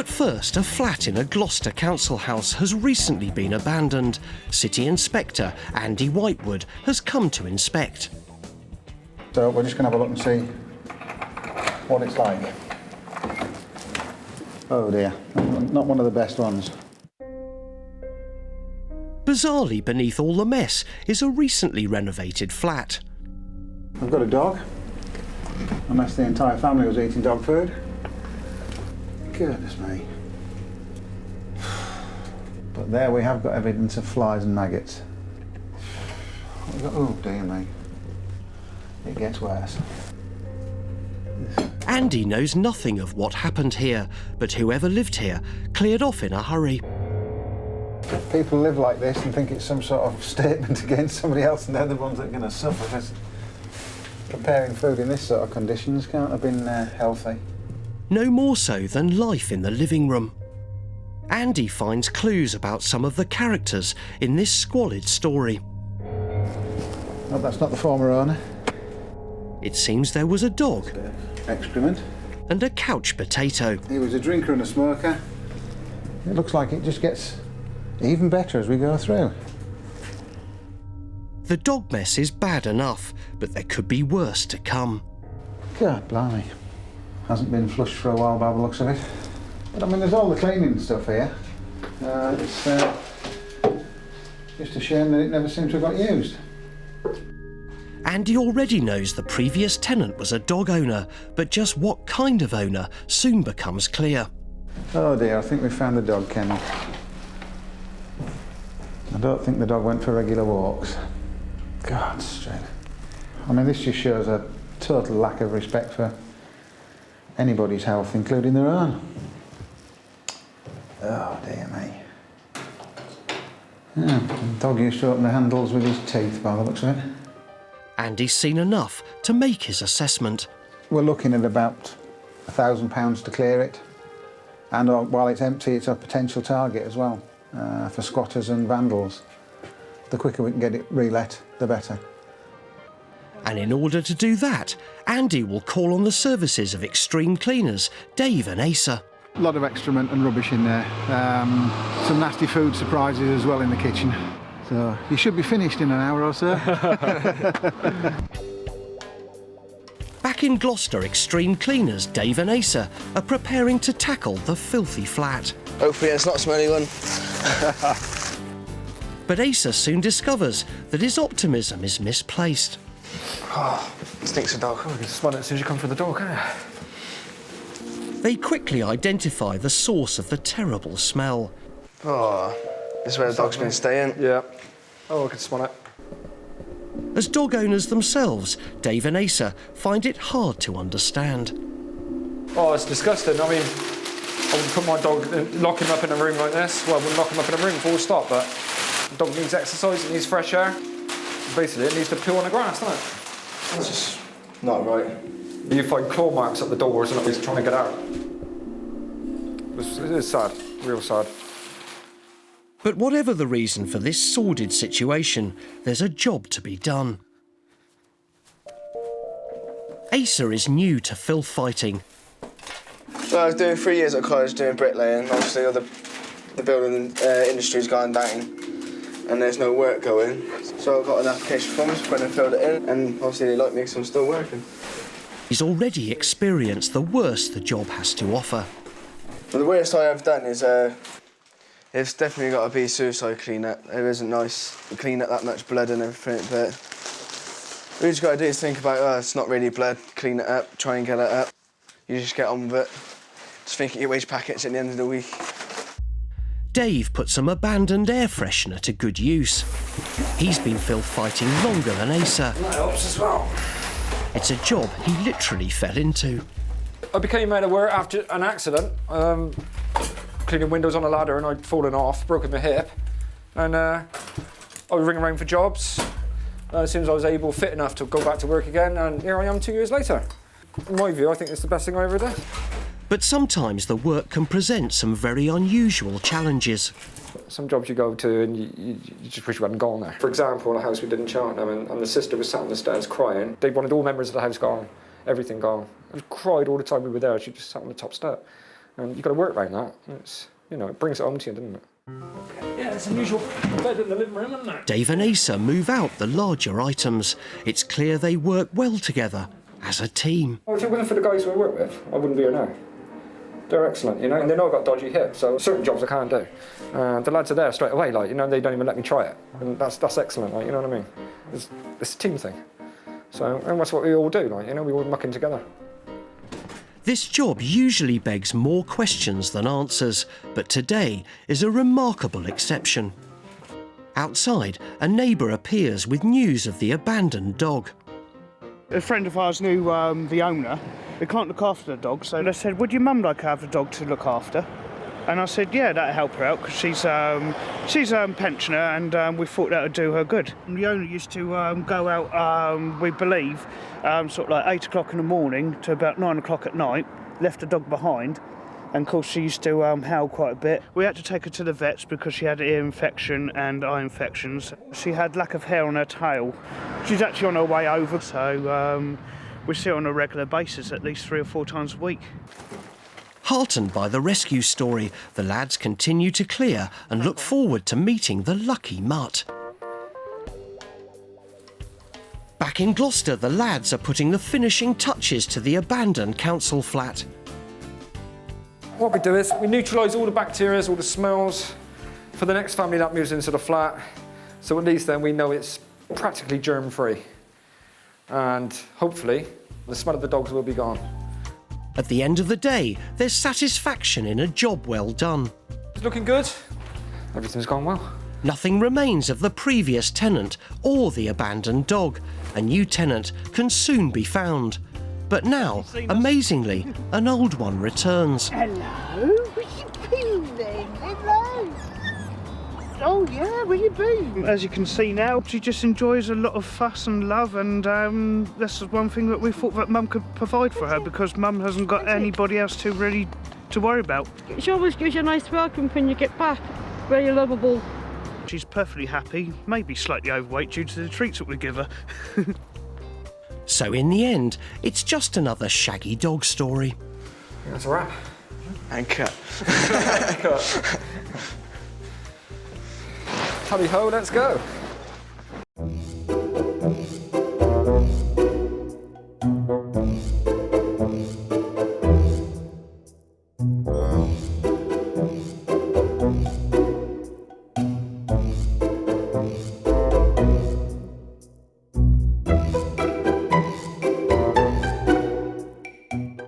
But first, a flat in a Gloucester council house has recently been abandoned. City Inspector Andy Whitewood has come to inspect. So we're just going to have a look and see what it's like. Oh dear, not one of the best ones. Bizarrely beneath all the mess is a recently renovated flat. I've got a dog, unless the entire family was eating dog food. Goodness me. But there we have got evidence of flies and maggots. Oh dear me. It gets worse. Andy knows nothing of what happened here, but whoever lived here cleared off in a hurry. People live like this and think it's some sort of statement against somebody else, and they're the ones that are going to suffer. Because preparing food in this sort of conditions can't have been healthy. No more so than life in the living room. Andy finds clues about some of the characters in this squalid story. Oh, that's not the former owner. It seems there was a dog. Excrement. And a couch potato. He was a drinker and a smoker. It looks like it just gets even better as we go through. The dog mess is bad enough, but there could be worse to come. God blimey. Hasn't been flushed for a while by the looks of it. But I mean, there's all the cleaning stuff here. It's just a shame that it never seems to have got used. Andy already knows the previous tenant was a dog owner, but just what kind of owner soon becomes clear. Oh dear, I think we found the dog kennel. I don't think the dog went for regular walks. God, straight. I mean, this just shows a total lack of respect for anybody's health, including their own. Oh dear me. Yeah, the dog used to open the handles with his teeth by the looks of it. Andy's seen enough to make his assessment. We're looking at about £1,000 to clear it. And while it's empty, it's a potential target as well for squatters and vandals. The quicker we can get it relet, the better. And in order to do that, Andy will call on the services of extreme cleaners Dave and Asa. A lot of excrement and rubbish in there. Some nasty food surprises as well in the kitchen. So you should be finished in an hour or so. Back in Gloucester, extreme cleaners Dave and Asa are preparing to tackle the filthy flat. Hopefully it's not a smelly one. But Asa soon discovers that his optimism is misplaced. Oh, it stinks of dog. Oh, you can smell it as soon as you come through the door, can't you? They quickly identify the source of the terrible smell. Oh, this is where the dog's been staying. Yeah. Oh, I can smell it. As dog owners themselves, Dave and Asa find it hard to understand. Oh, it's disgusting. I mean, I would put my dog, lock him up in a room like this. Well, I wouldn't lock him up in a room full stop, but the dog needs exercise, it needs fresh air. Basically, it needs to poo on the grass, doesn't it? It's just not right. You find claw marks at the doors and he's trying to get out. It's sad, real sad. But whatever the reason for this sordid situation, there's a job to be done. Asa is new to filth fighting. So I was doing 3 years at college doing bricklaying. Obviously, all the building industry's gone down and there's no work going. So I got an application form, went and filled it in, and obviously they like me because I'm still working. He's already experienced the worst the job has to offer. Well, the worst I have done is it's definitely got to be suicide clean-up. It isn't nice to clean up that much blood and everything, but all you've got to do is think about, oh, it's not really blood, clean it up, try and get it up. You just get on with it. Just think of your wage packets at the end of the week. Dave put some abandoned air freshener to good use. He's been filth fighting longer than Asa. That helps as well. It's a job he literally fell into. I became out of work after an accident, cleaning windows on a ladder, and I'd fallen off, broken my hip, and I was ringing around for jobs. As soon as I was fit enough to go back to work again, and here I am 2 years later. In my view, I think it's the best thing I ever did. But sometimes the work can present some very unusual challenges. Some jobs you go to and you just wish you hadn't gone there. For example, a house we did in Cheltenham, and the sister was sat on the stairs crying. They wanted all members of the house gone, everything gone. I cried all the time we were there. She just sat on the top step. And you've got to work around that. It's, you know, it brings it home to you, doesn't it? Yeah, it's unusual bed in the living room, isn't it? Dave and Asa move out the larger items. It's clear they work well together as a team. Well, if it wasn't for the guys who I work with, I wouldn't be here now. They're excellent, you know, and they know I've got dodgy hips, so certain jobs I can't do. The lads are there straight away, like, you know, they don't even let me try it. And that's excellent, like, you know what I mean? It's a team thing. So, and that's what we all do, like, you know, we all muck in together. This job usually begs more questions than answers, but today is a remarkable exception. Outside, a neighbour appears with news of the abandoned dog. A friend of ours knew the owner. They can't look after the dog, so they said, would your mum like to have a dog to look after? And I said, yeah, that'd help her out, because she's a pensioner, and we thought that would do her good. And the owner used to go out, we believe, sort of like 8 o'clock in the morning to about 9 o'clock at night, left the dog behind, and of course she used to howl quite a bit. We had to take her to the vets because she had ear infection and eye infections. She had lack of hair on her tail. She's actually on her way over, so we see her on a regular basis, at least 3 or 4 times a week. Heartened by the rescue story, the lads continue to clear and look forward to meeting the lucky mutt. Back in Gloucester, the lads are putting the finishing touches to the abandoned council flat. What we do is we neutralise all the bacteria, all the smells for the next family that moves into the flat. So at least then we know it's practically germ-free. And hopefully the smell of the dogs will be gone. At the end of the day, there's satisfaction in a job well done. It's looking good. Everything's gone well. Nothing remains of the previous tenant or the abandoned dog. A new tenant can soon be found. But now, amazingly, an old one returns. Hello, where you been then? Hello. Oh yeah, where you been? As you can see now, she just enjoys a lot of fuss and love, and that's one thing that we thought that Mum could provide for her, because Mum hasn't got anybody else to really to worry about. She always gives you a nice welcome when you get back. Very lovable. She's perfectly happy, maybe slightly overweight due to the treats that we give her. So in the end, it's just another shaggy dog story. That's a wrap. And cut. Tally ho, let's go.